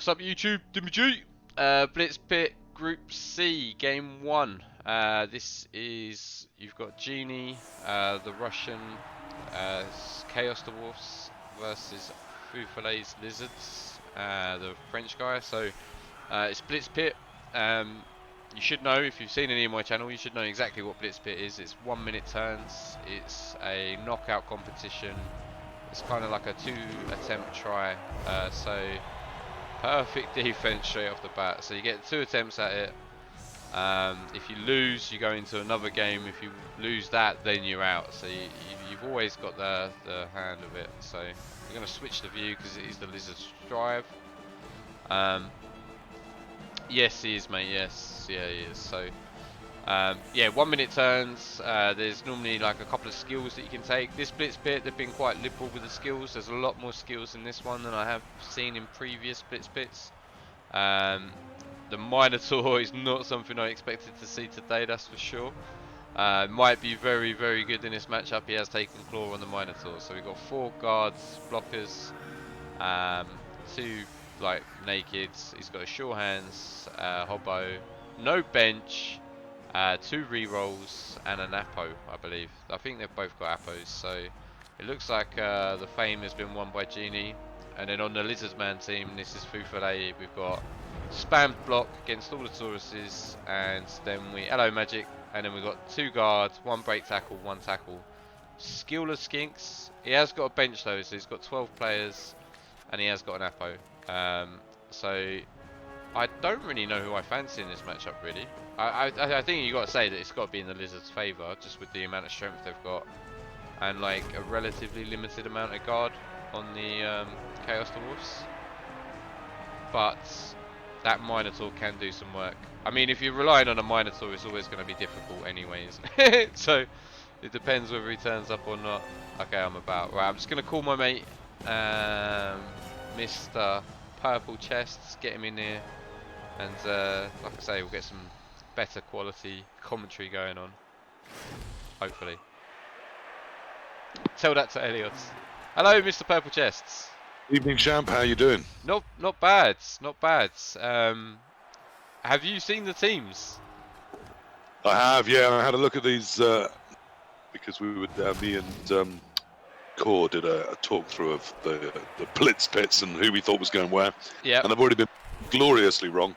What's up YouTube? Dimmy G! BlitzPit Group C, Game 1. This is, you've got Genie, the Russian Chaos Dwarfs versus Foufollet's Lizards, the French guy. So it's BlitzPit. You should know, if you've seen any of my channel, you should know exactly what BlitzPit is. It's 1 minute turns, it's a knockout competition. It's kind of like a 2-attempt try, so perfect defense straight off the bat. So you get 2 attempts at it. If you lose, you go into another game. If you lose that, then you're out. So you've always got the hand of it. So we're going to switch the view because it is the Lizard's drive. Yes, he is, mate. Yes, yeah, he is. So yeah, 1 minute turns. There's normally like a couple of skills that you can take. This BlitzPit, they've been quite liberal with the skills. There's a lot more skills in this one than I have seen in previous BlitzPits. The Minotaur is not something I expected to see today, that's for sure. Might be very, very good in this matchup. He has taken claw on the Minotaur. So we've got 4 guards, blockers, 2 like nakeds. He's got a sure hands, hobbo, no bench. 2 rerolls and an Apo, I believe. I think they've both got Apos, so it looks like the fame has been won by Genie. And then on the Lizardman team, this is Foufollet. We've got spammed block against all the Tauruses, and then hello magic, and then we've got 2 guards, 1 break tackle, 1 tackle. Skillless Skinks. He has got a bench though, so he's got 12 players, and he has got an Apo. So I don't really know who I fancy in this matchup, really. I think you got to say that it's got to be in the Lizards' favour, just with the amount of strength they've got, and like a relatively limited amount of guard on the Chaos Dwarfs. But that Minotaur can do some work. I mean, if you're relying on a Minotaur, it's always going to be difficult anyways. So it depends whether he turns up or not. Okay, I'm about. Right, I'm just going to call my mate, Mr. Purple Chests, get him in here. And like I say, we'll get some better quality commentary going on, hopefully. Tell that to Elliot. Hello, Mr. Purple Chests. Evening, champ. How you doing? Not bad, not bad. Have you seen the teams? I have, yeah. I had a look at these because we would me and Core did a talk through of the BlitzPits and who we thought was going where. Yeah. And I've already been gloriously wrong.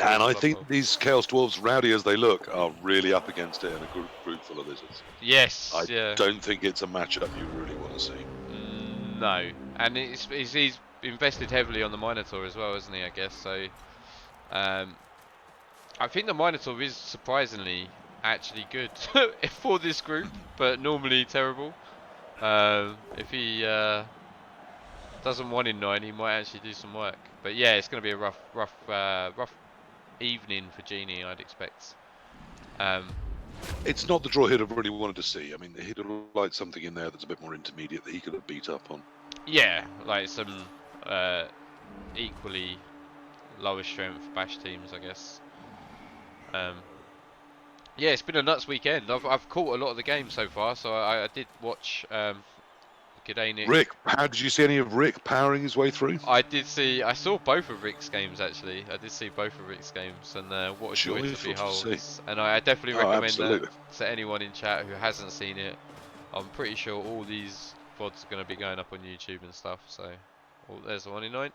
And I think these Chaos Dwarves, rowdy as they look, are really up against it in a group full of lizards. Yes. I don't think it's a matchup you really want to see. No, and he's invested heavily on the Minotaur as well, isn't he? I guess so. I think the Minotaur is surprisingly actually good for this group, but normally terrible. If he doesn't 1 in 9, he might actually do some work. But yeah, it's going to be a rough evening for Genie, I'd expect. It's not the draw he'd have really wanted to see. I mean, he'd have liked something in there that's a bit more intermediate that he could have beat up on. Yeah, like some equally lower strength bash teams, I guess. Yeah, it's been a nuts weekend. I've caught a lot of the games so far, so I did watch Rick, how did you see any of Rick powering his way through? I saw both of Rick's games actually. I did see both of Rick's games, and what a joy to behold. And I definitely recommend that to anyone in chat who hasn't seen it. I'm pretty sure all these VODs are going to be going up on YouTube and stuff. So, there's the 1 in 9.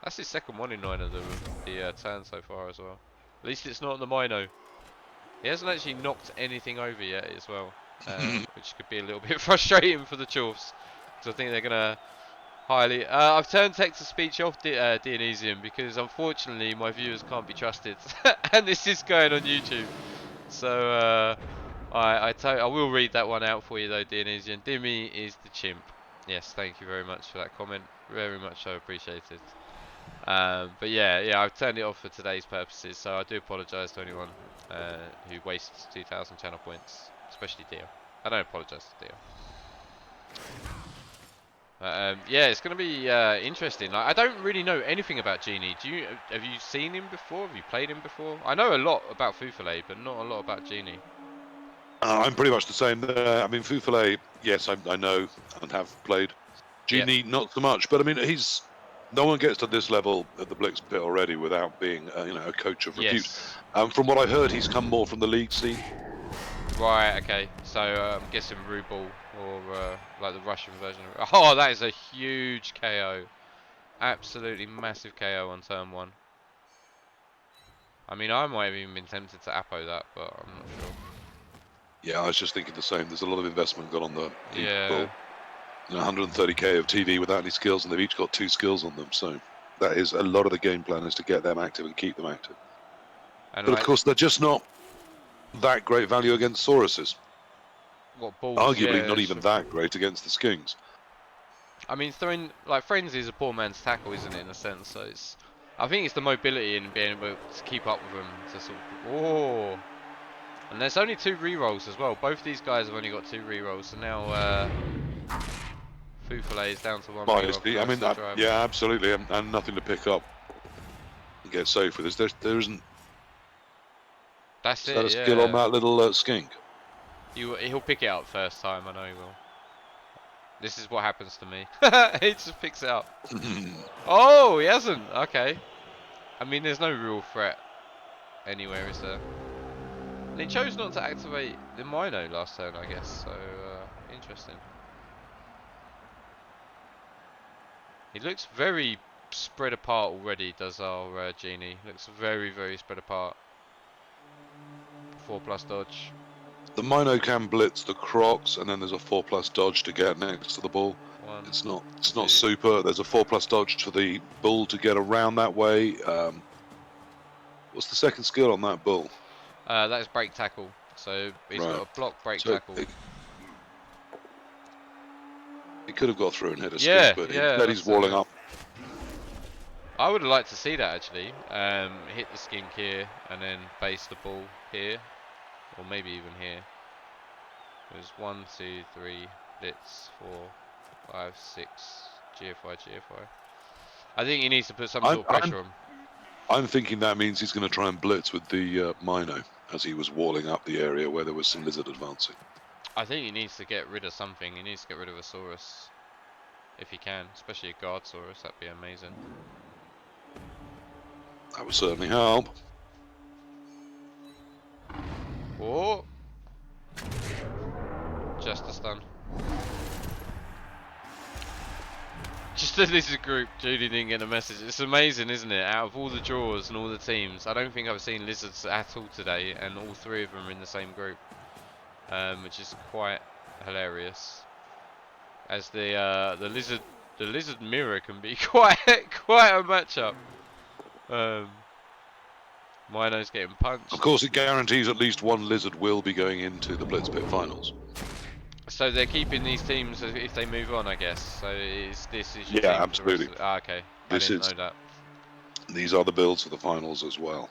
That's his second 1 in 9 of the turn so far as well. At least it's not on the Mino. He hasn't actually knocked anything over yet as well, which could be a little bit frustrating for the Chorfs. I think they're gonna highly. I've turned text-to-speech off Dionysian because unfortunately my viewers can't be trusted, and this is going on YouTube. So I will read that one out for you though, Dionysian. Dimmy is the chimp. Yes, thank you very much for that comment. Very much so appreciated. But yeah, I've turned it off for today's purposes. So I do apologise to anyone who wastes 2,000 channel points, especially Dio. I don't apologise to Dio. Yeah, it's going to be interesting. Like, I don't really know anything about Genie. Have you seen him before? Have you played him before? I know a lot about Foufollet, but not a lot about Genie. I'm pretty much the same there. I mean, Foufollet, yes, I know and have played. Genie, not so much. But I mean, he's No one gets to this level at the BlitzPit already without being, a coach of repute. Yes. From what I heard, he's come more from the league scene. Right, okay. So I'm guessing Ruble or like the Russian version of it. Oh, that is a huge KO. Absolutely massive KO on turn 1. I mean, I might have even been tempted to Apo that, but I'm not sure. Yeah, I was just thinking the same. There's a lot of investment gone on the Yeah. 130k of TV without any skills, and they've each got 2 skills on them. So that is a lot of the game plan, is to get them active and keep them active. And But like, of course, they're just not that great value against Sauruses. what balls? Arguably Yeah, not even that great against the Skinks. I mean, throwing like Frenzy is a poor man's tackle, isn't it? In a sense, so it's. I think it's the mobility and being able to keep up with them to sort of. Oh. And there's only 2 rerolls as well. Both these guys have only got 2 rerolls, so now Foufollet is down to 1 reroll. I mean, yeah, absolutely, and nothing to pick up and get safe with this. There isn't. That's Is it. that a skill on that little skink? He'll pick it up first time. I know he will. This is what happens to me. He just picks it up. Oh, he hasn't. Okay. I mean, there's no real threat anywhere, is there? And he chose not to activate the Mino last turn, I guess. So interesting. He looks very spread apart already. Does our Genie? Looks very, very spread apart. 4+ dodge. The Mino can blitz the Crocs, and then there's a 4+ dodge to get next to the ball. One, It's not 2. super. There's a 4+ dodge for the bull to get around that way. What's the second skill on that bull? That is break tackle. So he's got a block break tackle. He could have got through and hit a Yeah, skink, but yeah, instead he's walling up. I would have liked to see that actually. Hit the skink here and then base the ball here, or maybe even here. It was 1, 2, 3, blitz, 4, 5, 6, GFI. I think he needs to put some sort of pressure on. I'm thinking that means he's going to try and blitz with the Mino, as he was walling up the area where there was some lizard advancing. I think he needs to get rid of something. He needs to get rid of a Saurus. If he can, especially a guard Saurus, that'd be amazing. That would certainly help. Oh! Just a stun. Just a lizard group, Judy didn't get a message. It's amazing, isn't it? Out of all the draws and all the teams, I don't think I've seen lizards at all today, and all 3 of them are in the same group. Which is quite hilarious. As the lizard mirror can be quite a matchup. Mino's getting punched. Of course, it guarantees at least one lizard will be going into the BlitzPit finals. So they're keeping these teams if they move on, I guess. So this is your yeah, team absolutely. For the rest of okay. I didn't know that. These are the builds for the finals as well.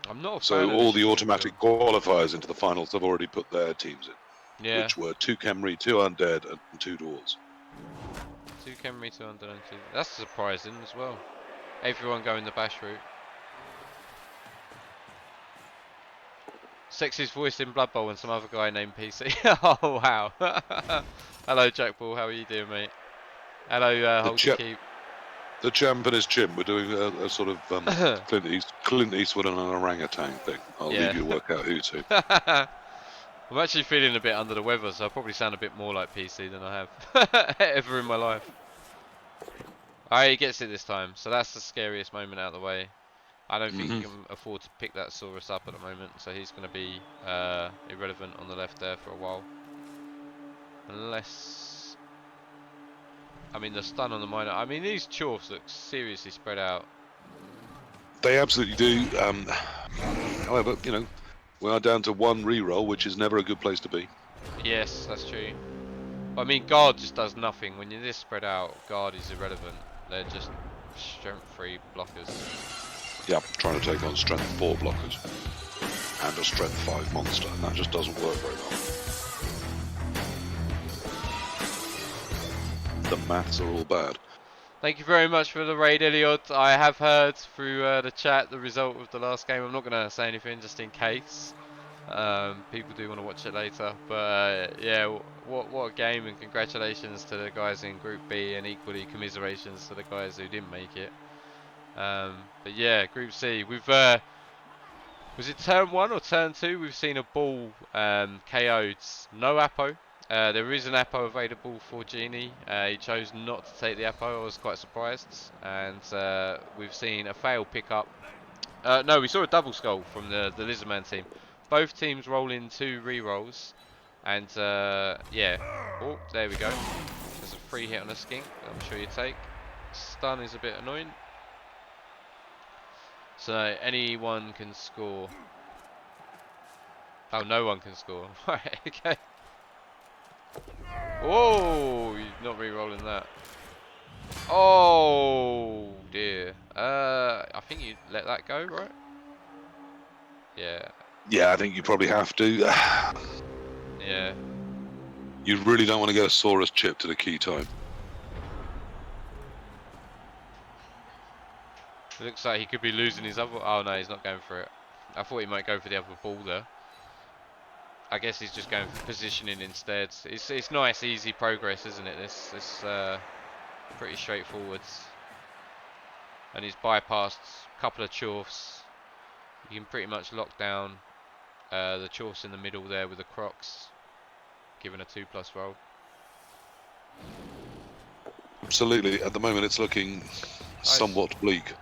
I'm not a fan So of all the automatic qualifiers into the finals have already put their teams in. Yeah. Which were 2 Khemri, 2 Undead, and 2 Dwarves. 2 Khemri, 2 Undead, and 2. That's surprising as well. Everyone going the bash route. Sexiest voice in Blood Bowl and some other guy named PC. Oh wow. Hello Jack Ball, how are you doing, mate? Hello Hold Your Keep. The champ and his chimp. We're doing a sort of Clint Eastwood and an orangutan thing. I'll leave you to work out who to. I'm actually feeling a bit under the weather, so I probably sound a bit more like PC than I have ever in my life. Alright, he gets it this time, so that's the scariest moment out of the way. I don't think he can afford to pick that Saurus up at the moment, so he's going to be irrelevant on the left there for a while. Unless... I mean, the stun on the Mino. I mean, these Chorfs look seriously spread out. They absolutely do. However, we are down to 1 reroll, which is never a good place to be. Yes, that's true. But, I mean, guard just does nothing. When you're this spread out, guard is irrelevant. They're just strength 3 blockers. Yeah, trying to take on strength 4 blockers and a strength 5 monster, and that just doesn't work very well. The maths are all bad. Thank you very much for the raid, Elliot. I have heard through the chat the result of the last game. I'm not going to say anything just in case. People do want to watch it later, but yeah, what a game, and congratulations to the guys in Group B, and equally commiserations to the guys who didn't make it. But yeah, Group C, we've was it turn 1 or turn 2? We've seen a ball KO'd. No Apo. There is an Apo available for Genie. He chose not to take the Apo. I was quite surprised. And we've seen a fail pickup. No, we saw a double skull from the Lizardman team. Both teams roll in 2 re-rolls. And yeah. Oh, there we go. There's a free hit on a skink that I'm sure you take. Stun is a bit annoying. So anyone can score. Oh, no one can score. Right, okay. Oh, you're not re-rolling that. Oh dear. I think you let that go, right? Yeah. Yeah, I think you probably have to. Yeah. You really don't want to get a Saurus chip to the key time. It looks like he could be losing his other. Oh no, he's not going for it. I thought he might go for the other ball there. I guess he's just going for positioning instead. It's nice, easy progress, isn't it? This pretty straightforward. And he's bypassed a couple of chorfs. You can pretty much lock down the chorfs in the middle there with the crocs, given a 2+ roll. Absolutely. At the moment, it's looking somewhat bleak.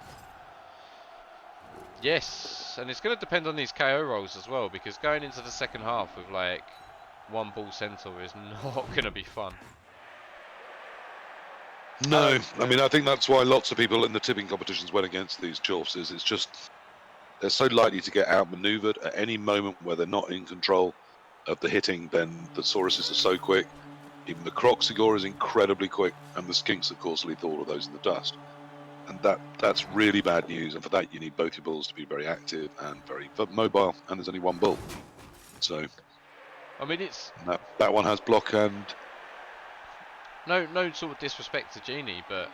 Yes, and it's going to depend on these KO rolls as well, because going into the second half with like 1 ball centaur is not going to be fun. No, I mean, I think that's why lots of people in the tipping competitions went against these chorfs. It's just they're so likely to get outmaneuvered at any moment where they're not in control of the hitting. Then the Sauruses are so quick. Even the Croxigore is incredibly quick, and the skinks, of course, leave all of those in the dust. And that's really bad news. And for that, you need both your bulls to be very active and very mobile. And there's only 1 bull, so I mean, it's that one has block and. No sort of disrespect to Genie, but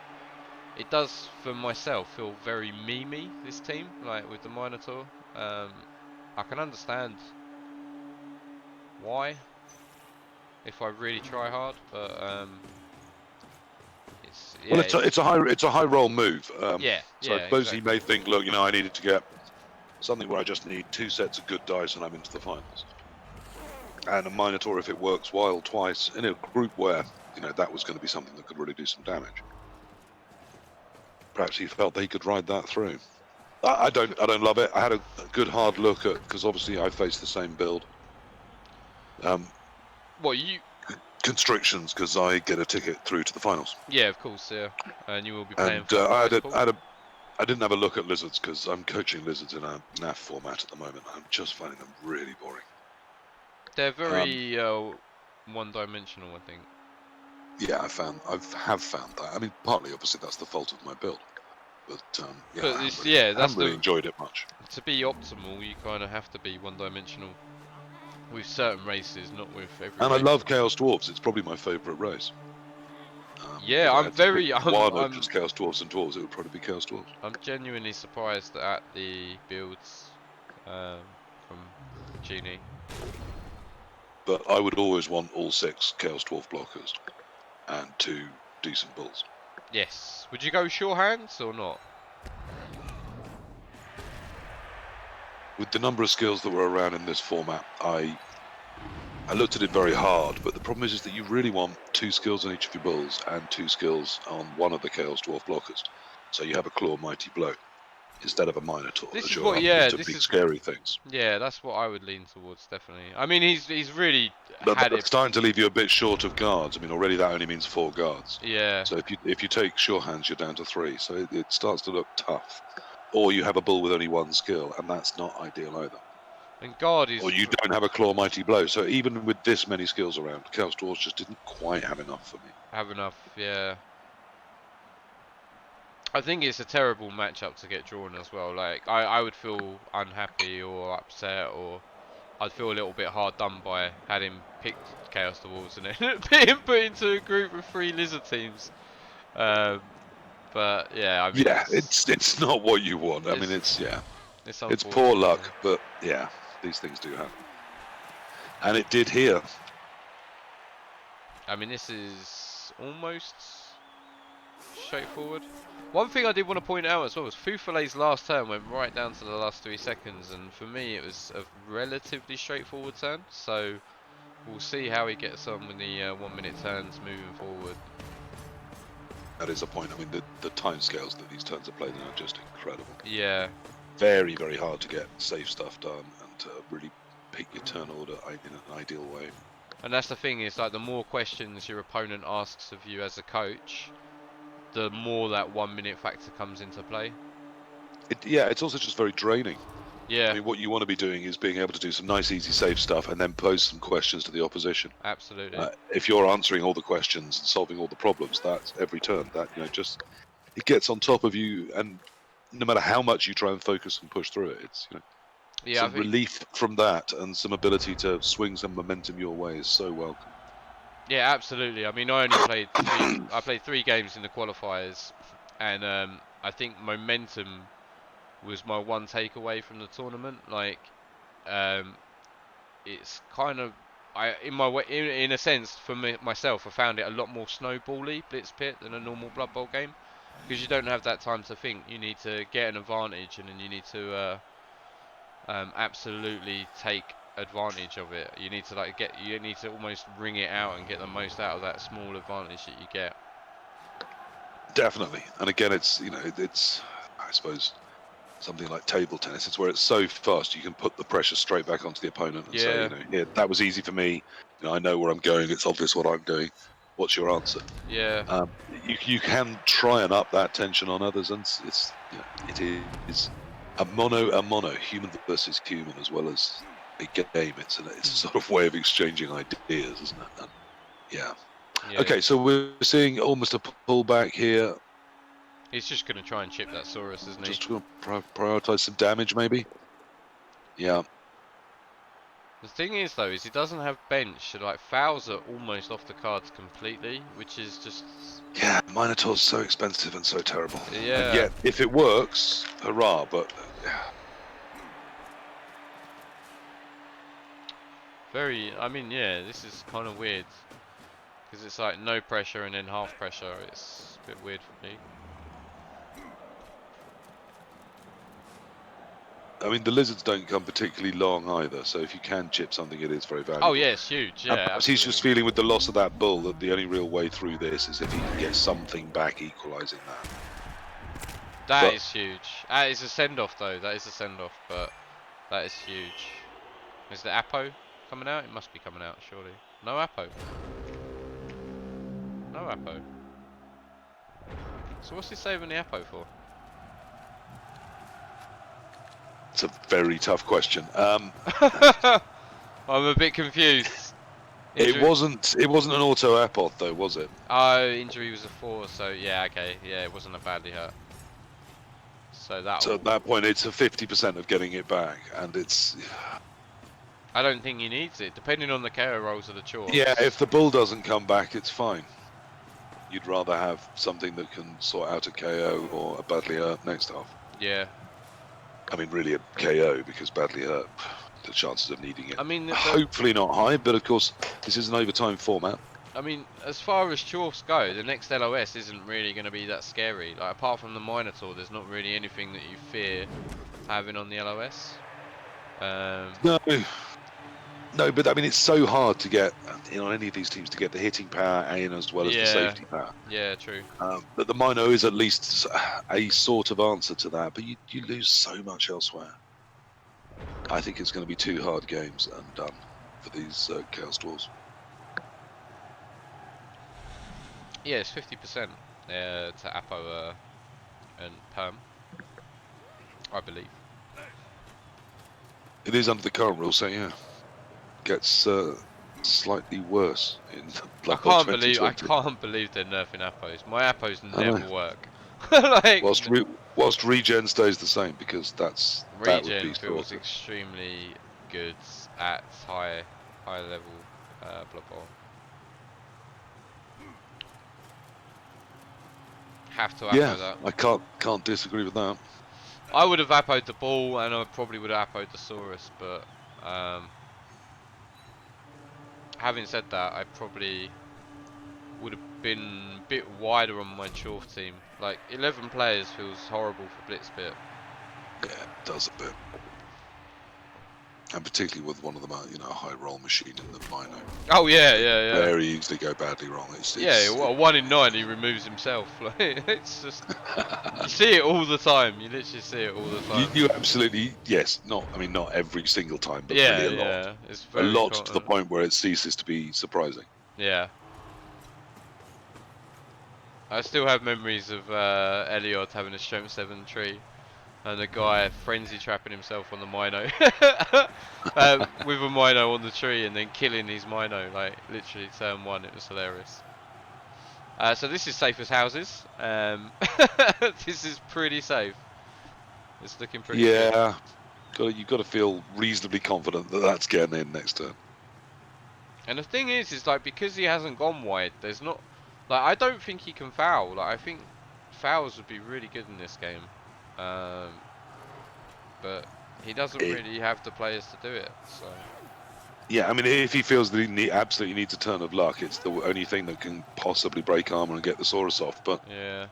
it does, for myself, feel very memey, this team, like with the Minotaur. I can understand why, if I really try hard, but it's a high roll move. Yeah, so I suppose he may think, look, I needed to get something where I just need 2 sets of good dice and I'm into the finals. And a Minotaur, if it works wild twice in a group where that was going to be something that could really do some damage. Perhaps he felt that he could ride that through. I don't love it. I had a good hard look at, because obviously I faced the same build. Constrictions, because I get a ticket through to the finals. Yeah, of course, yeah. And you will be playing. And I didn't have a look at lizards because I'm coaching lizards in a NAF format at the moment. I'm just finding them really boring. They're very one-dimensional, I think. Yeah, I have found that. I mean, partly, obviously, that's the fault of my build. But I haven't really enjoyed it much. To be optimal, you kind of have to be one-dimensional with certain races, not with every race. I love Chaos Dwarves. It's probably my favourite race. Yeah, I'm just Chaos Dwarves and Dwarves. It would probably be Chaos Dwarves. I'm genuinely surprised at the builds from Genie. But I would always want all 6 Chaos Dwarf blockers and 2 decent bulls. Yes. Would you go sure hands or not? With the number of skills that were around in this format, I looked at it very hard, but the problem is that you really want 2 skills on each of your bulls and 2 skills on one of the Chaos Dwarf blockers. So you have a Claw Mighty Blow instead of a Minotaur. This as is your what, yeah, this big is scary things. Yeah, that's what I would lean towards, definitely. I mean, he's really It's starting to leave you a bit short of guards. I mean, already that only means 4 guards. Yeah. So if you take sure hands, you're down to 3. So it starts to look tough. Or you have a bull with only 1 skill, and that's not ideal either. And guard is. Or you don't have a Claw Mighty Blow. So even with this many skills around, Chaos Dwarves just didn't quite have enough for me. Have enough, yeah. I think it's a terrible matchup to get drawn as well. Like, I would feel unhappy or upset, or I'd feel a little bit hard done by having picked Chaos Dwarves and then being put into a group with 3 lizard teams. But yeah, I mean, yeah, it's not what you want. I mean, it's poor luck, but yeah, these things do happen. And it did here. I mean, this is almost straightforward. One thing I did want to point out as well was Foufollet's last turn went right down to the last 3 seconds, and for me it was a relatively straightforward turn. So we'll see how he gets on with the 1 minute turns moving forward. That is a point. I mean, the time scales that these turns are played in are just incredible. Yeah. Very, very hard to get safe stuff done and to really pick your turn order in an ideal way. And that's the thing, is like the more questions your opponent asks of you as a coach, the more that 1 minute factor comes into play. Yeah, it's also just very draining. Yeah. I mean, what you want to be doing is being able to do some nice, easy, safe stuff and then pose some questions to the opposition. Absolutely. If you're answering all the questions and solving all the problems, that's every turn. That, you know, just it gets on top of you, and no matter how much you try and focus and push through it, it's, you know, Yeah, some relief from that and some ability to swing some momentum your way is so welcome. Yeah, absolutely. I mean, I only played I played 3 games in the qualifiers, and I think momentum was my one takeaway from the tournament. Like, it's kind of, in a sense, for myself, I found it a lot more snowbally BlitzPit than a normal Blood Bowl game, because you don't have that time to think. You need to get an advantage, and then you need to absolutely take advantage of it. You need to you need to almost wring it out and get the most out of that small advantage that you get. Definitely. And again, it's, you know, it's, I suppose, something like table tennis. It's where it's so fast you can put the pressure straight back onto the opponent and say, you know, yeah, that was easy for me. You know, I know where I'm going. It's obvious what I'm doing. What's your answer? Yeah. You can try and up that tension on others, and it's, you know, it is a mono, human versus human, as well as a game. It's a sort of way of exchanging ideas, isn't it? And yeah. Okay, so we're seeing almost a pullback here. He's just going to try and chip that Saurus, isn't he? Just to prioritize some damage, maybe. Yeah. The thing is, though, is he doesn't have bench, so like fouls are almost off the cards completely, which is just... Yeah, Minotaur's so expensive and so terrible. Yeah. And yet, if it works, hurrah, but... I mean, yeah, this is kind of weird. Because it's like no pressure and then half pressure. It's a bit weird for me. I mean, the lizards don't come particularly long either, so if you can chip something, it is very valuable. Oh, yeah, it's huge. Yeah, he's just feeling with the loss of that bull that the only real way through this is if he can get something back equalising that. That is huge. That is a send-off, though. That is a send-off, but that is huge. Is the Apo coming out? It must be coming out, surely. No Apo. No Apo. So what's he saving the Apo for? It's a very tough question. I'm a bit confused. It wasn't an auto apoth though, was it? Oh, injury was a 4, so yeah, okay, yeah, it wasn't a badly hurt. So at that point, it's a 50% of getting it back, and it's. I don't think he needs it, depending on the KO rolls of the chores. Yeah, if the bull doesn't come back, it's fine. You'd rather have something that can sort out a KO or a badly hurt next half. Yeah. I mean, really a KO, because badly hurt, the chances of needing it. I mean, hopefully not high, but of course, this is an overtime format. I mean, as far as chorfs go, the next LOS isn't really going to be that scary. Like, apart from the Minotaur, there's not really anything that you fear having on the LOS. No, but I mean, it's so hard to get, you know, on any of these teams to get the hitting power in as well as the safety power. Yeah, true. But the Mino is at least a sort of answer to that, but you lose so much elsewhere. I think it's going to be 2 hard games and done for these Chaos Dwarves. Yeah, it's 50% to Apo and Perm, I believe. It is under the current rule, so yeah. Gets slightly worse in Blood Bowl 2020. I can't believe they're nerfing Apos. My Apos never work. Like, whilst regen stays the same, because that would be feels extremely good at high level Blood Bowl. Have to Apo that. I can't disagree with that. I would have Apo'd the ball, and I probably would have Apo'd the Saurus, but having said that, I probably would have been a bit wider on my Chorf team. Like 11 players feels horrible for BlitzPit. Yeah, it does a bit. And particularly with one of them, you know, a high roll machine in the Mino. Oh yeah. Very easily go badly wrong. Yeah, well, 1 in 9 he removes himself. Like, it's just, you see it all the time. You literally see it all the time. you absolutely, yes. I mean, not every single time, but Yeah, really a lot. yeah. It's A very lot to the point where it ceases to be surprising. Yeah. I still have memories of Eliod having a strength 7 tree and a guy frenzy trapping himself on the Mino with a Mino on the tree and then killing his Mino, like literally turn 1. It was hilarious. So this is safe as houses. This is pretty safe. It's looking pretty good. Yeah, you've got to feel reasonably confident that that's getting in next turn. And the thing is like because he hasn't gone wide, there's not like I don't think he can foul. Like I think fouls would be really good in this game, but he doesn't really have the players to do it. So yeah, I mean, if he feels that he absolutely needs a turn of luck, it's the only thing that can possibly break armor and get the Saurus off. But yeah.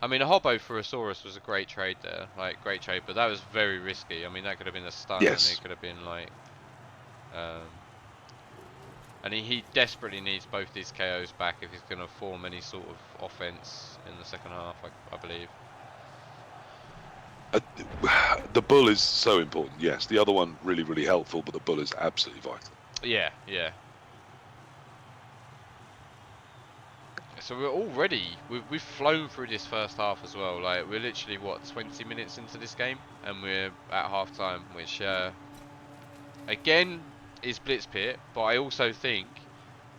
I mean, a Hobbo for a Saurus was a great trade there, like great trade, but that was very risky. I mean, that could have been a stun, yes. and it could have been like, and he desperately needs both these KOs back if he's going to form any sort of offense in the second half, I believe. The bull is so important. Yes, the other one really, really helpful, but the bull is absolutely vital. Yeah. So we're already we've flown through this first half as well. Like we're literally what 20 minutes into this game, and we're at half time, which again is BlitzPit. But I also think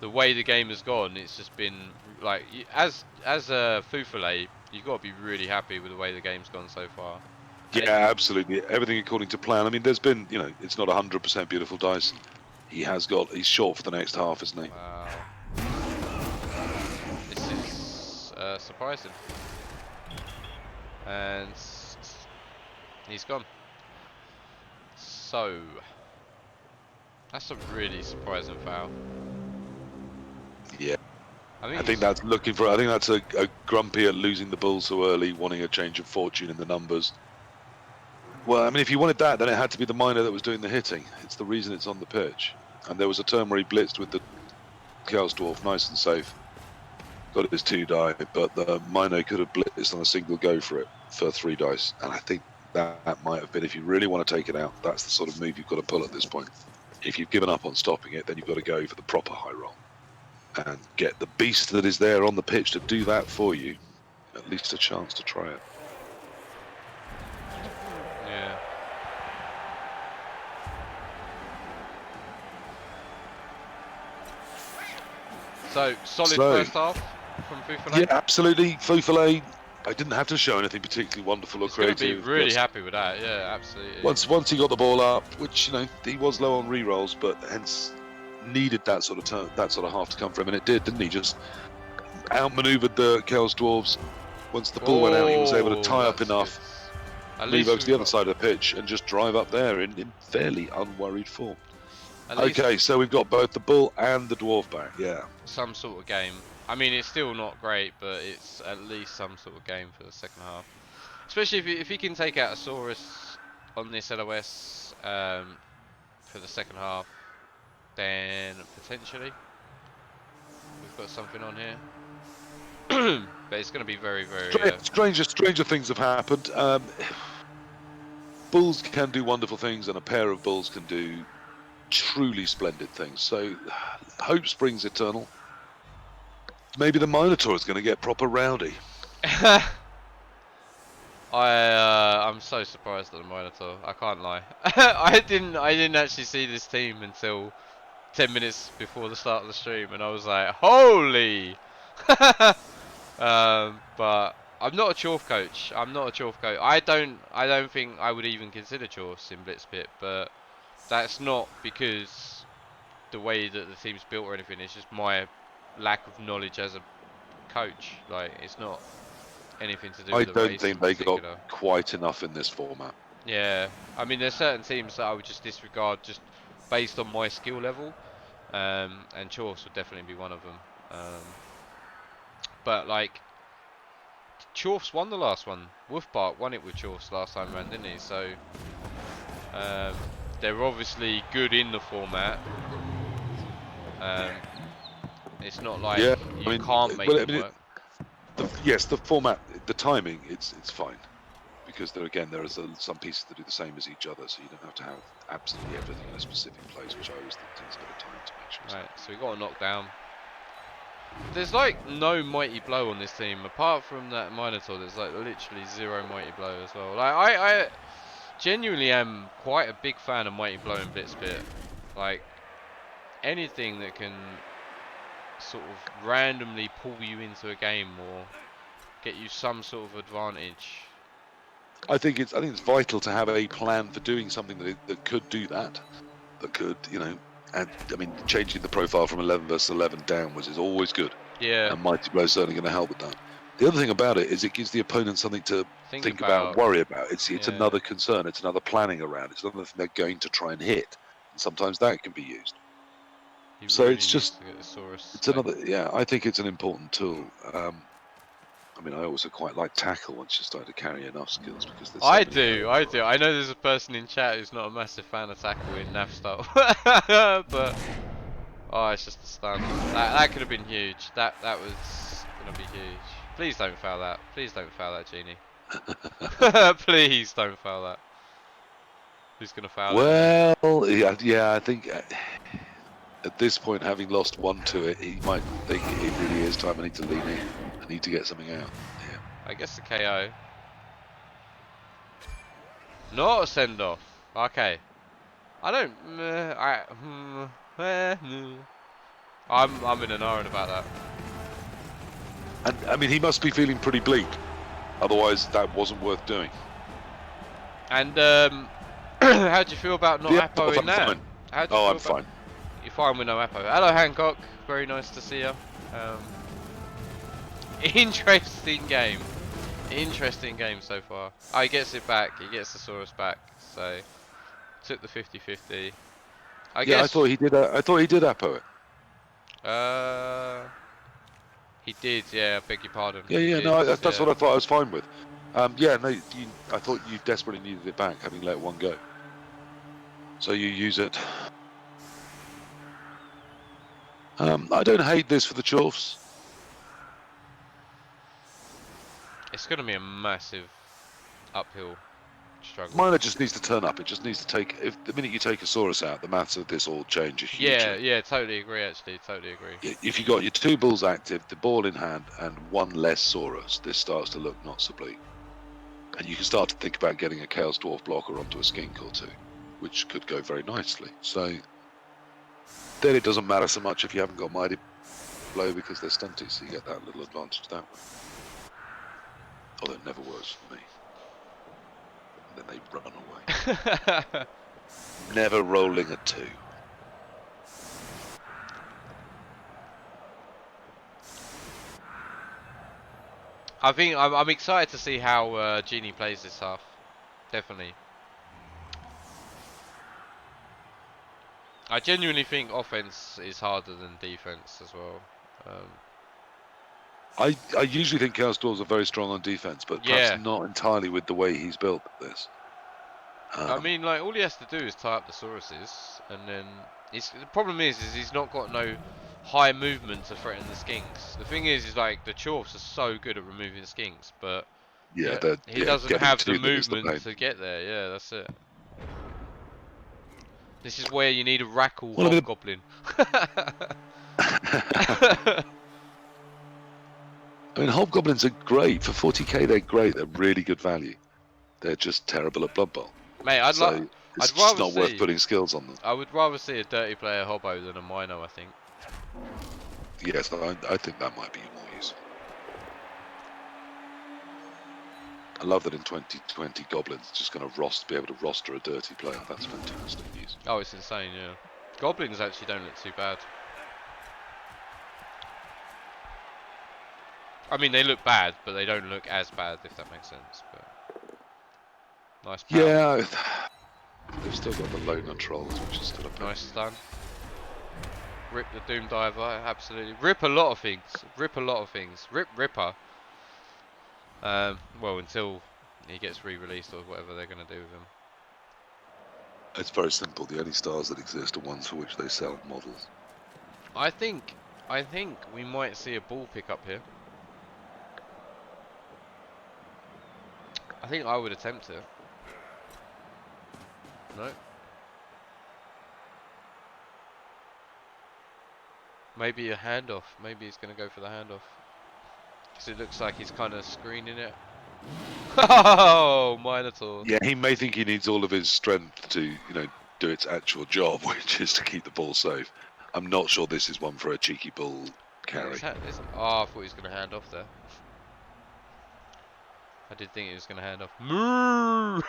the way the game has gone, it's just been like as a Foufollet, you've got to be really happy with the way the game's gone so far. And yeah, absolutely. Everything according to plan. I mean, there's been, you know, it's not 100% beautiful dice. He's short for the next half, isn't he? Wow. This is surprising. And he's gone. So that's a really surprising foul. Yeah. I think that's looking for. I think that's a grumpy at losing the bull so early, wanting a change of fortune in the numbers. Well, I mean, if you wanted that, then it had to be the miner that was doing the hitting. It's the reason it's on the pitch. And there was a turn where he blitzed with the Chaos Dwarf, nice and safe. Got his 2 die, but the miner could have blitzed on a single go for it for 3 dice. And I think that might have been, if you really want to take it out, that's the sort of move you've got to pull at this point. If you've given up on stopping it, then you've got to go for the proper high roll and get the beast that is there on the pitch to do that for you. At least a chance to try it. Yeah. So solid first half from Foufollet. Yeah, absolutely. Foufollet, I didn't have to show anything particularly wonderful or creative. He's going to be really happy with that. Yeah, absolutely. Once he got the ball up, which, you know, he was low on re-rolls, but hence needed that sort of turn, that sort of half to come from him, and it did, didn't he? Just outmaneuvered the Chaos Dwarves. Once the ball went out, he was able to tie up enough, move over to the other side of the pitch, and just drive up there in fairly unworried form. Okay, so we've got both the bull and the dwarf back. Yeah. Some sort of game. I mean, it's still not great, but it's at least some sort of game for the second half. Especially if he can take out a Saurus on this LOS for the second half, then potentially we've got something on here. But it's going to be very, very... Stranger things have happened. Bulls can do wonderful things, and a pair of bulls can do truly splendid things. So hope springs eternal. Maybe the Minotaur is going to get proper rowdy. I'm so surprised at the Minotaur. I can't lie. I didn't actually see this team until 10 minutes before the start of the stream, and I was like, holy. But I'm not a Chorf coach. I don't think I would even consider Chorfs in BlitzPit, but that's not because the way that the team's built or anything. It's just my lack of knowledge as a coach. Like, it's not anything to do with the race. I don't think they got quite enough in this format. Yeah, I mean, there's certain teams that I would just disregard just based on my skill level. and Chorfs would definitely be one of them. But like, Chorfs won the last one. Wolfbart won it with Chorfs last time round, didn't he? So they're obviously good in the format. It's not like Yeah, you can't make them work. Yes, the format, the timing, it's fine. Because there are some pieces that do the same as each other, so you don't have to have absolutely everything in a specific place, which I always think takes a bit of time to make sure. Right, so we got a knockdown. There's like no mighty blow on this team, apart from that Minotaur. There's like literally zero mighty blow as well. Like I genuinely am quite a big fan of mighty blow and BlitzPit. Like anything that can sort of randomly pull you into a game or get you some sort of advantage. I think it's vital to have a plan for doing something that could do that. That could, and I mean, changing the profile from 11 versus 11 downwards is always good. Yeah. And Mighty Blow is certainly going to help with that. The other thing about it is it gives the opponent something to think about, worry about. It's another concern. It's another planning around. It's another thing they're going to try and hit. And sometimes that can be used. So really it's just, it's another, I think it's an important tool. I mean, I also quite like tackle once you start to carry enough skills because there's. I do. I know there's a person in chat who's not a massive fan of tackle in nav style, but it's just a stun. That could have been huge. That was gonna be huge. Please don't foul that. Please don't foul that, Genie. Please don't foul that. Who's gonna foul it? Well, yeah, I think at this point, having lost one to it, he might think it really is time. I need to lean in. I need to get something out. Yeah. I guess the KO. Not a send off. Okay. I don't. I'm in an iron about that. And I mean, he must be feeling pretty bleak. Otherwise, that wasn't worth doing. And how do you feel about not Apo in that? I'm fine. You're fine with no Apo. Hello, Hancock. Very nice to see you. Interesting game. Interesting game so far. Oh, he gets it back. He gets the Saurus back. So took the 50-50. I guess. I thought he did. I thought he did Apo it. He did. Yeah. I beg your pardon. Yeah. No, that's what I thought. I was fine with. I thought you desperately needed it back, having let one go. So you use it. I don't hate this for the Chorfs. It's going to be a massive uphill struggle. Miner just needs to turn up. It just needs to take. If the minute you take a Saurus out, the maths of this all changes hugely. Yeah, totally agree. Actually, totally agree. If you got your two bulls active, the ball in hand, and one less Saurus, this starts to look not so bleak. And you can start to think about getting a Chaos Dwarf blocker onto a skink or two, which could go very nicely. So then it doesn't matter so much if you haven't got Mighty Blow because they're stunted, so you get that little advantage that way. Although it never works for me. And then they run away. Never rolling a 2. I think I'm excited to see how Genie plays this half. Definitely. I genuinely think offense is harder than defense as well. I usually think Chaos Dwarves are very strong on defense, but perhaps not entirely with the way he's built this. I mean, like, all he has to do is tie up the Sauruses, and then the problem is he's not got no high movement to threaten the skinks. The thing is like the Chorfs are so good at removing skinks, but he doesn't have the movement to get there. Yeah, that's it. This is where you need a Rackle Hobgoblin. I mean, Hobgoblins are great. For 40k, they're great. They're really good value. They're just terrible at Blood Bowl. Mate, it's just not worth putting skills on them. I would rather see a dirty player Hobbo than a Mino, I think. Yes, I think that might be more useful. I love that in 2020 Goblins just going to be able to roster a dirty player. That's fantastic news. Oh, it's insane, yeah. Goblins actually don't look too bad. I mean, they look bad, but they don't look as bad, if that makes sense. But nice power. Yeah, they've still got the loner trolls, which is still a nice stun. Rip the Doom Diver, absolutely. Rip a lot of things. Rip a lot of things. Rip Ripper. Well, until he gets re-released or whatever they're going to do with him. It's very simple. The only stars that exist are ones for which they sell models. I think we might see a ball pick up here. I think I would attempt it. No. Maybe a handoff. Maybe he's going to go for the handoff. Because it looks like he's kind of screening it. Oh, Minotaur. Yeah, he may think he needs all of his strength to, do its actual job, which is to keep the ball safe. I'm not sure this is one for a cheeky ball carry. Oh, I thought he was going to hand off there. I did think he was going to hand off. Moo!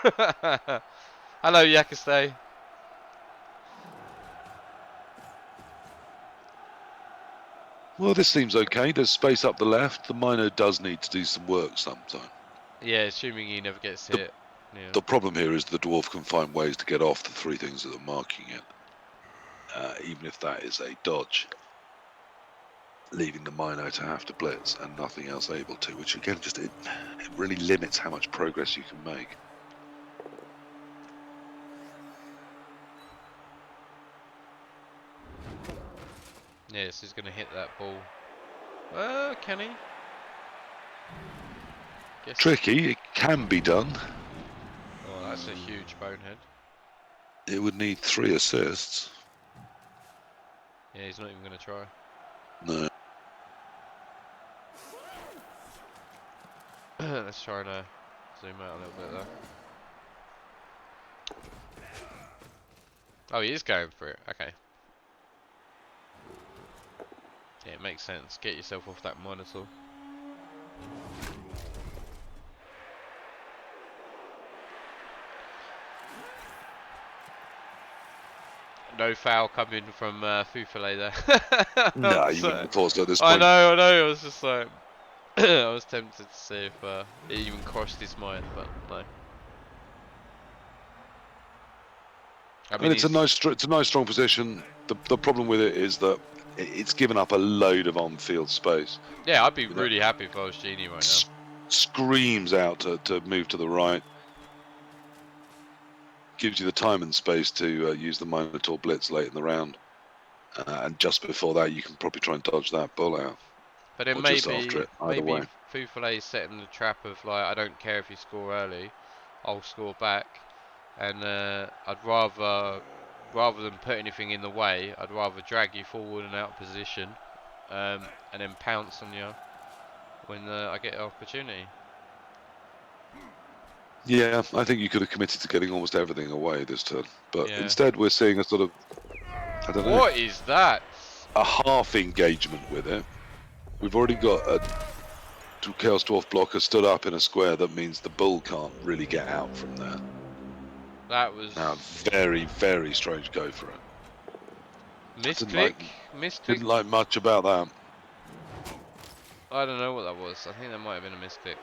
Hello, Yakastay. Well, this seems okay. There's space up the left. The Mino does need to do some work sometime. Yeah, assuming he never gets hit. Yeah. The problem here is the Dwarf can find ways to get off the three things that are marking it, even if that is a dodge, leaving the Mino to have to blitz and nothing else able to, which again it really limits how much progress you can make. Yes, he's going to hit that ball. Can he? Guess. Tricky, it can be done. Oh, that's a huge bonehead. It would need 3 assists. Yeah, he's not even going to try. No. Let's try and zoom out a little bit there. Oh, he is going for it. Okay. Yeah, it makes sense. Get yourself off that Minotaur. No foul coming from Foufollet there. No, you wouldn't have forced it at this point. I know. I was just like, I was tempted to see if it even crossed his mind, but no. I mean, it's a nice strong position. The problem with it is that it's given up a load of on-field space. Yeah, I'd be really happy if I was Genie right now. Screams out to move to the right. Gives you the time and space to use the Minotaur blitz late in the round, and just before that you can probably try and dodge that bull out. But then just after it, maybe Foufollet's setting the trap of like, I don't care if you score early, I'll score back, and I'd rather than put anything in the way, I'd rather drag you forward and out of position, and then pounce on you when I get an opportunity. Yeah, I think you could have committed to getting almost everything away this turn, but Yeah. instead we're seeing a sort of, I don't know, What is that? a half engagement with it. We've already got a Chaos Dwarf blocker stood up in a square. That means the bull can't really get out from there. That was Now, very, very strange go for it. misclick. Didn't like much about that. I don't know what that was. I think that might have been a misclick.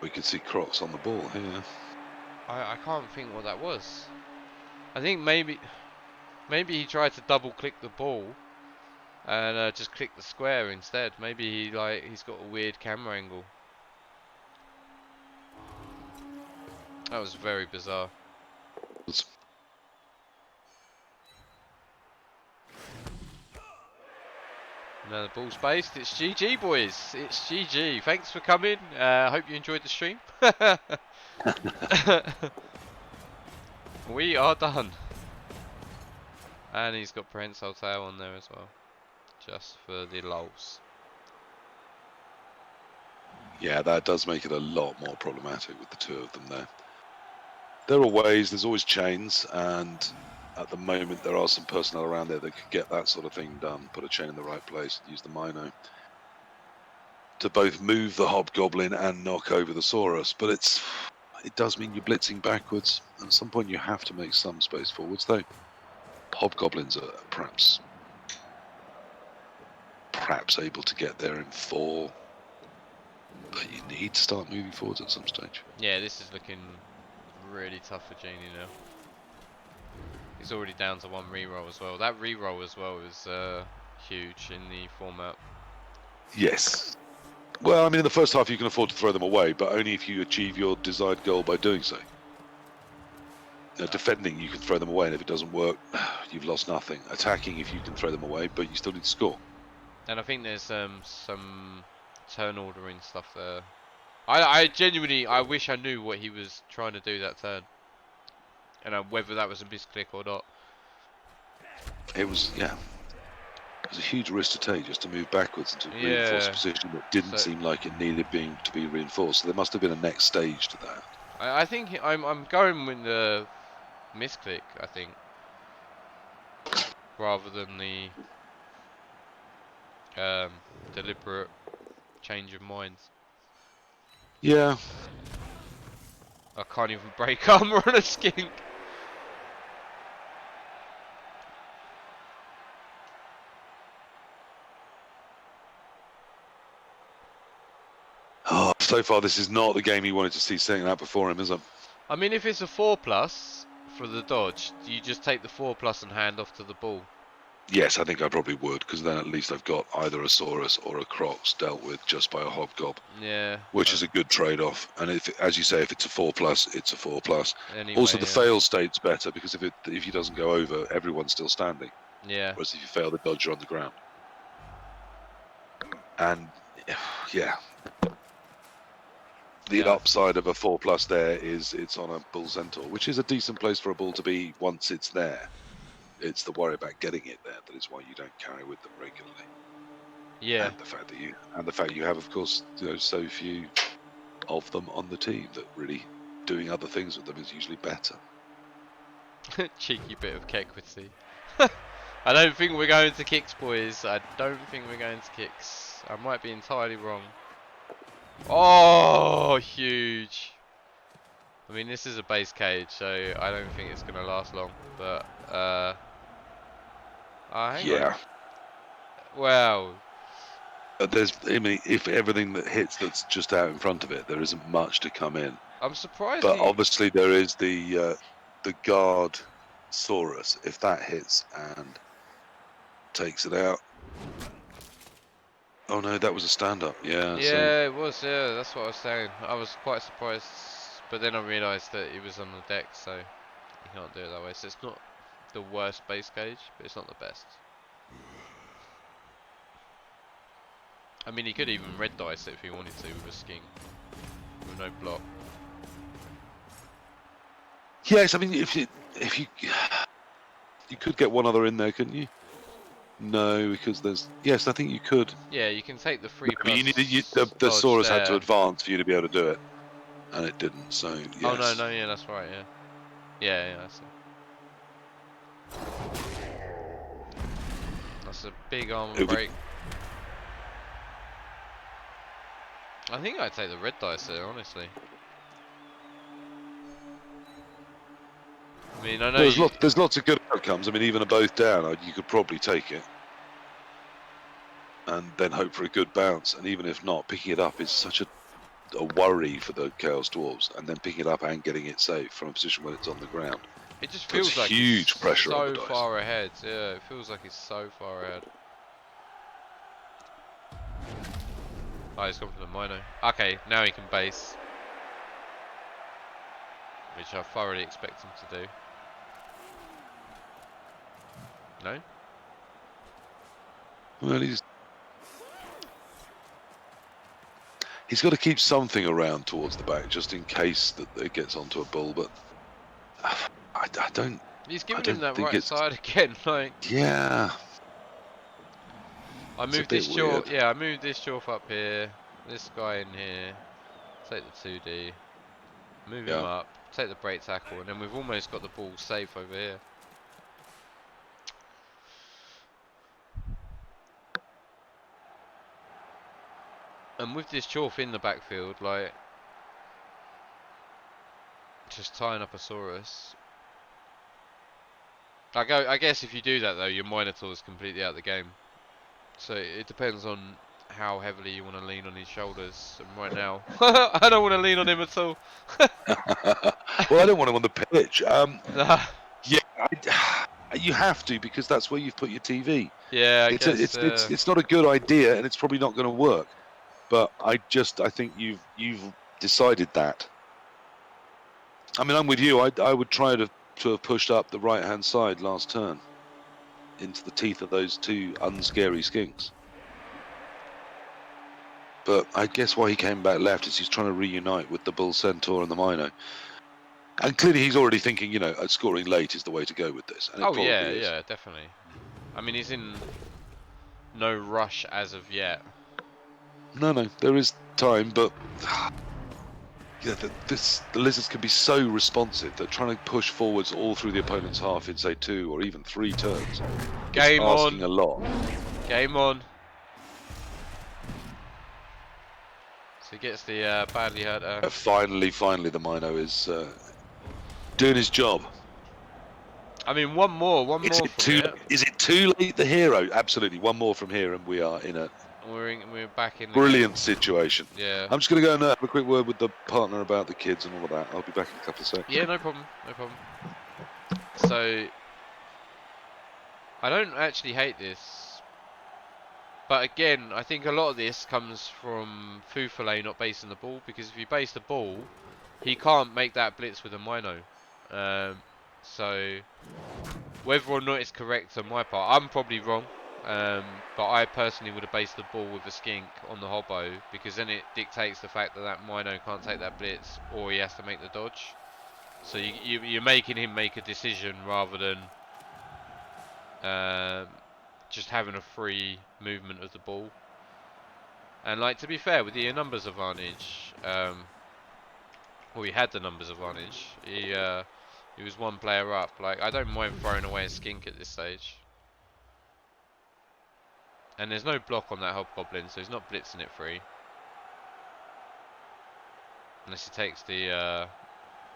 We could see Crocs on the ball here. I can't think what that was. I think maybe he tried to double click the ball and just click the square instead. Maybe he's got a weird camera angle. That was very bizarre. Now the ball's based. It's GG, boys. It's GG. Thanks for coming. Hope you enjoyed the stream. We are done. And he's got prehensile tail on there as well, just for the lols. Yeah, that does make it a lot more problematic with the two of them there. There are ways, there's always chains, and at the moment there are some personnel around there that could get that sort of thing done. Put a chain in the right place, use the Mino to both move the Hobgoblin and knock over the Saurus, but it does mean you're blitzing backwards. At some point you have to make some space forwards, though. Hobgoblins are perhaps able to get there in 4. But you need to start moving forwards at some stage. Yeah, this is looking really tough for Genie now. He's already down to 1 reroll as well. That reroll as well is huge in the format. Yes. Well, I mean, in the first half you can afford to throw them away, but only if you achieve your desired goal by doing so. Defending, you can throw them away, and if it doesn't work, you've lost nothing. Attacking, if you can throw them away, but you still need to score. And I think there's some turn ordering stuff there. I genuinely, I wish I knew what he was trying to do that turn. And whether that was a misclick or not. It was, yeah. It was a huge risk to take just to move backwards and to reinforce a position that didn't seem like it needed to be reinforced. So there must have been a next stage to that. I think I'm going with the misclick, I think. Rather than the deliberate change of minds. Yeah. I can't even break armor on a skink. Oh, so far this is not the game he wanted to see setting out before him, is it? I mean, if it's a 4+ for the dodge, do you just take the 4+ and hand off to the ball? Yes, I think I probably would, because then at least I've got either a Saurus or a Crocs dealt with just by a Hobgob. Yeah. Which is a good trade-off. And if, as you say, if it's a 4+, it's a 4+. Anyway, also, the fail state's better, because if he doesn't go over, everyone's still standing. Yeah. Whereas if you fail the dodge, you're on the ground. And yeah, the upside of a 4+ there is it's on a bull centaur, which is a decent place for a bull to be once it's there. It's the worry about getting it there that is why you don't carry with them regularly. Yeah. And the fact you have, of course, so few of them on the team that really doing other things with them is usually better. Cheeky bit of Kekwity. I don't think we're going to kicks, boys. I don't think we're going to kicks. I might be entirely wrong. Oh, huge. I mean, this is a base cage, so I don't think it's going to last long. But, hang on. Wow. I mean, if everything that hits that's just out in front of it, there isn't much to come in. I'm surprised. But obviously there is the guard Saurus. If that hits and takes it out. Oh no, that was a stand-up. Yeah. Yeah, it was. Yeah, that's what I was saying. I was quite surprised, but then I realised that he was on the deck, so you can't do it that way. So it's not the worst base cage, but it's not the best. I mean, he could even red dice it if he wanted to with a skink, with no block. Yes, I mean, if you could get one other in there, couldn't you? No, because there's. Yes, I think you could. Yeah, you can take the 3+. But you needed the Saurus had to advance for you to be able to do it, and it didn't. So yes. Oh no, yeah, that's right. Yeah, that's it. That's a big armor break. I think I'd take the red dice there, honestly. I mean, I know there's lots of good outcomes. I mean, even a both down, you could probably take it, and then hope for a good bounce. And even if not, picking it up is such a worry for the Chaos Dwarves, and then picking it up and getting it safe from a position when it's on the ground. It just feels like huge pressure on the dice. So far ahead. Yeah, it feels like he's so far ahead. Oh, he's gone for the Mino. Okay, now he can base, which I thoroughly expect him to do. No? Well, he's got to keep something around towards the back just in case that it gets onto a bull, but I don't. He's giving him that right side again, like. Yeah. I moved this Dwarf. Yeah, I moved this Dwarf up here. This guy in here. Take the 2D. Move him up. Take the break tackle, and then we've almost got the ball safe over here. And with this Dwarf in the backfield, like, just tying up a Saurus. I guess if you do that though, your Minotaur is completely out of the game. So it depends on how heavily you want to lean on his shoulders. And right now, I don't want to lean on him at all. Well, I don't want him on the pitch. Nah. Yeah, you have to, because that's where you've put your TV. Yeah, I It's guess. it's not a good idea, and it's probably not going to work. But I think you've decided that. I mean, I'm with you. I would try to have pushed up the right hand side last turn into the teeth of those two unscary skinks. But I guess why he came back left is he's trying to reunite with the Bull Centaur and the Mino. And clearly he's already thinking, scoring late is the way to go with this. And it probably is. Yeah, definitely. I mean, he's in no rush as of yet. No, there is time, but the lizards can be so responsive that trying to push forwards all through the opponent's half in, say, 2 or even 3 turns Game is asking on. a lot. Game on. So he gets the badly hurt. Finally, the Mino is doing his job. I mean, one more Is from here. Is it too late, the hero? Absolutely. One more from here, and we are in a We're back in. brilliant situation. Yeah. I'm just going to go and have a quick word with the partner about the kids and all of that. I'll be back in a couple of seconds. Yeah, no problem. So, I don't actually hate this. But again, I think a lot of this comes from Foufollet not basing the ball, because if you base the ball, he can't make that blitz with a Mino. So, whether or not it's correct on my part, I'm probably wrong. But I personally would have based the ball with a skink on the hobbo, because then it dictates the fact that that Mino can't take that blitz, or he has to make the dodge. So you're making him make a decision rather than just having a free movement of the ball. And like, to be fair, with the numbers advantage, well, he had the numbers advantage. He was one player up. Like, I don't mind throwing away a skink at this stage. And there's no block on that hobgoblin, so he's not blitzing it free. Unless he takes the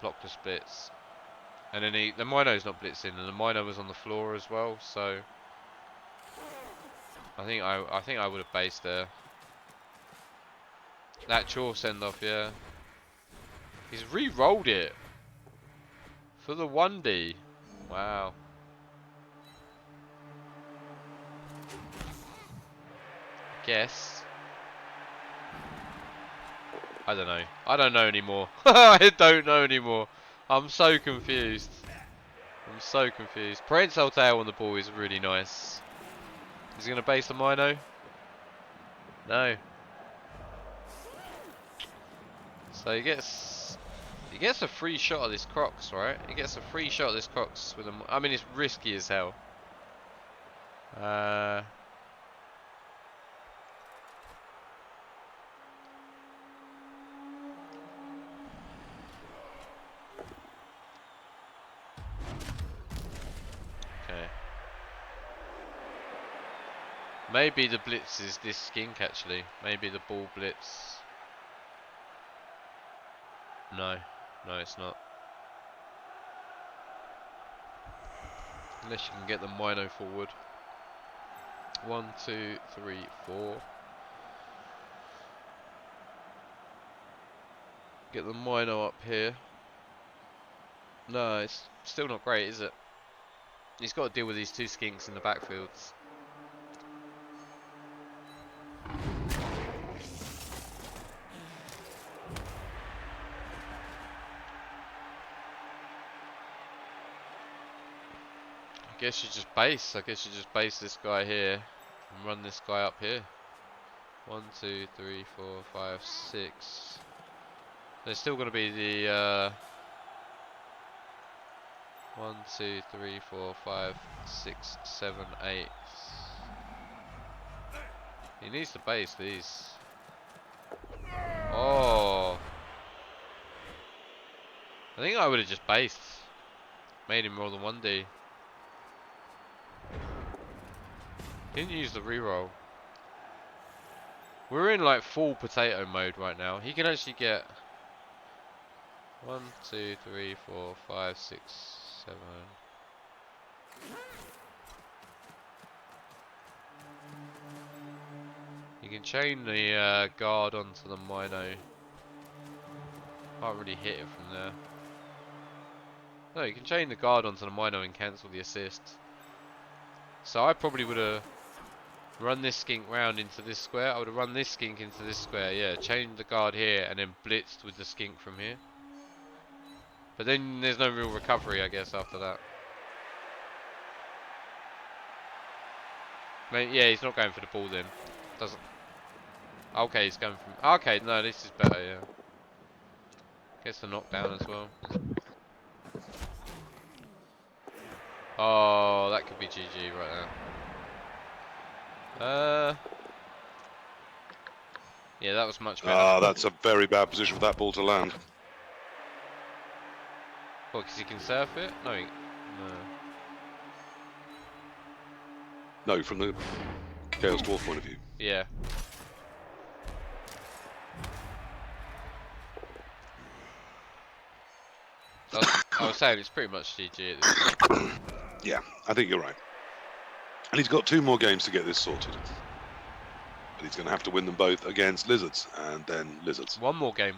block the splits. And then the Mino's not blitzing, and the Mino was on the floor as well, so I think I would have based there. That Chore send off, yeah. He's re-rolled it for the 1D. Wow. Guess. I don't know. I don't know anymore. I don't know anymore. I'm so confused. Prehensile tail on the ball is really nice. Is he going to base the Mino? No. So he gets a free shot at this Crocs, right? He gets a free shot at this Crocs with a. I mean, it's risky as hell. Okay. Maybe the blitz is this skink actually. Maybe the ball blitz. No, it's not. Unless you can get the Mino forward. 1, 2, 3, 4. Get the Mino up here. No, it's still not great, is it? He's got to deal with these two skinks in the backfields. I guess you just base this guy here and run this guy up here. 1, 2, 3, 4, 5, 6. There's still going to be the 1, 2, 3, 4, 5, 6, 7, 8. He needs to base these. Oh, I think I would have just based. Made him roll the 1D. Didn't use the reroll. We're in like full potato mode right now. He can actually get 1, 2, 3, 4, 5, 6, 7. He can chain the guard onto the Mino. Can't really hit it from there. No, you can chain the guard onto the Mino and cancel the assist. So I probably would have run this skink round into this square. I would have run this skink into this square, yeah. Chained the guard here and then blitzed with the skink from here. But then there's no real recovery, I guess, after that. Yeah, he's not going for the ball then. Doesn't. Okay, he's going from. Okay, no, this is better, yeah. Gets the knockdown as well. Oh, that could be GG right now. Yeah, that was much better. Ah, that's a very bad position for that ball to land. What, because he can surf it? No, no. No, from the Chaos Dwarf point of view. Yeah. I was saying it's pretty much GG at this point. Yeah, I think you're right. And he's got 2 more games to get this sorted. But he's going to have to win them both against Lizards and then Lizards. One more game.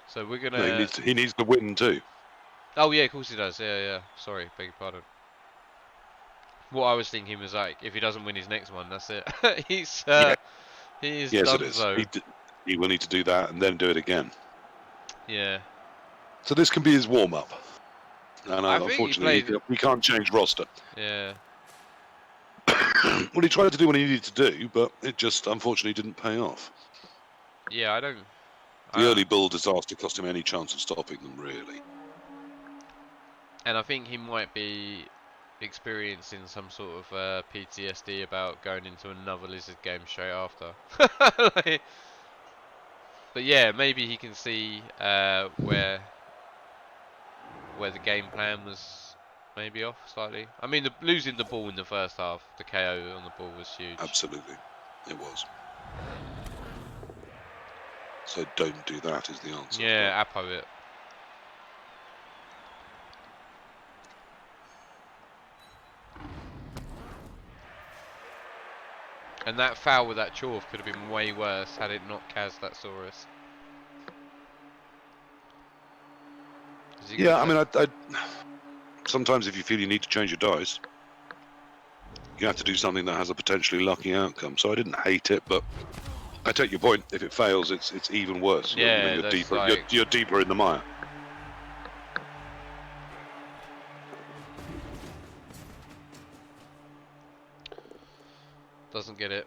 So we're gonna. No, he needs to win too. Oh yeah, of course he does. Yeah. Sorry, beg your pardon. What I was thinking was like, if he doesn't win his next one, that's it. He's Yeah. he is Yes, done it is. so. He will need to do that and then do it again. Yeah. So this can be his warm-up. And I think unfortunately, we can't change roster. Yeah. Well, he tried to do what he needed to do, but it just unfortunately didn't pay off. Yeah, I don't. The early bull disaster cost him any chance of stopping them, really. And I think he might be experiencing some sort of PTSD about going into another Lizard game straight after. But yeah, maybe he can see where the game plan was maybe off slightly. I mean, losing the ball in the first half, the KO on the ball was huge. Absolutely, it was. So don't do that is the answer. Yeah, Apo it. And that foul with that Dwarf could have been way worse had it not Kaz that Saurus. Yeah, I mean, I sometimes if you feel you need to change your dice, you have to do something that has a potentially lucky outcome. So I didn't hate it, but I take your point. If it fails, it's even worse. Yeah, you're deeper. like... You're deeper in the mire. Doesn't get it.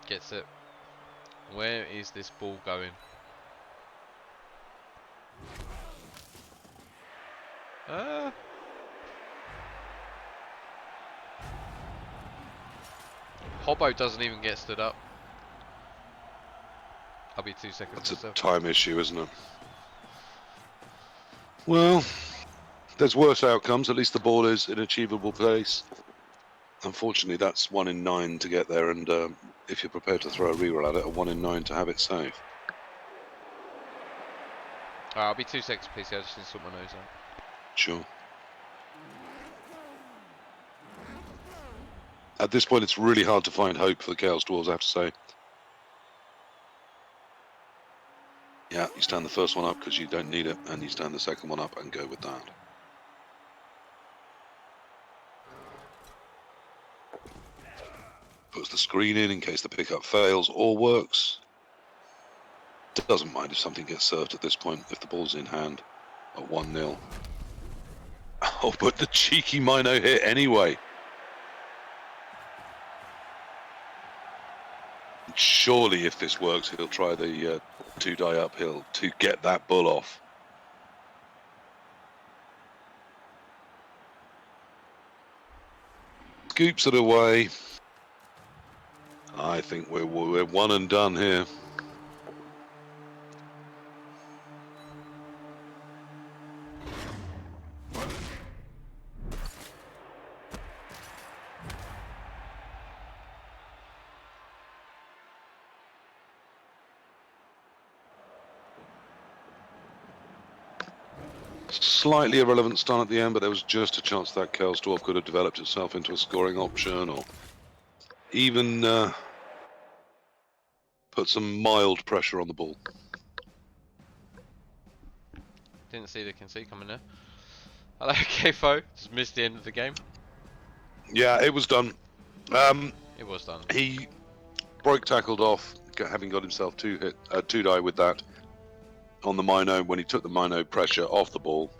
Gets it. Where is this ball going? Hobbo doesn't even get stood up. I'll be 2 seconds. That's a myself. time issue, isn't it? Well, there's worse outcomes. At least the ball is in achievable place. Unfortunately, that's 1 in 9 to get there, and if you're prepared to throw a reroll at it, a 1 in 9 to have it safe. I'll be 2 seconds, please. I just need to sort my nose out. Sure. At this point, it's really hard to find hope for the Chaos Dwarves, I have to say. Yeah, you stand the first one up because you don't need it, and you stand the second one up and go with that. Puts the screen in case the pickup fails or works. Doesn't mind if something gets served at this point, if the ball's in hand at 1-0. Oh, but the cheeky Mino hit anyway. Surely if this works, he'll try the 2-die uphill to get that bull off. Scoops it away. I think we're one and done here. Slightly irrelevant stun at the end, but there was just a chance that Chaos Dwarf could have developed itself into a scoring option, or even put some mild pressure on the ball. Didn't see the concede coming there. Hello, Kfo. Just missed the end of the game. Yeah, it was done. It was done. He broke tackled off, having got himself two die with that on the Mino. When he took the Mino pressure off the ball,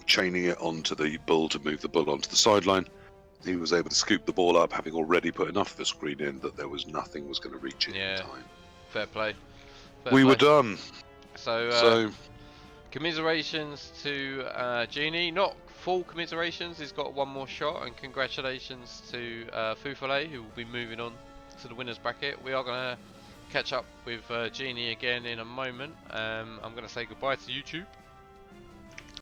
chaining it onto the bull to move the bull onto the sideline, he was able to scoop the ball up, having already put enough of the screen in that there was nothing was going to reach it in time. Fair play. We were done. So commiserations to Genie. Not full commiserations. He's got one more shot, and congratulations to Foufollet, who will be moving on to the winners bracket. We are going to catch up with Genie again in a moment. I'm going to say goodbye to YouTube.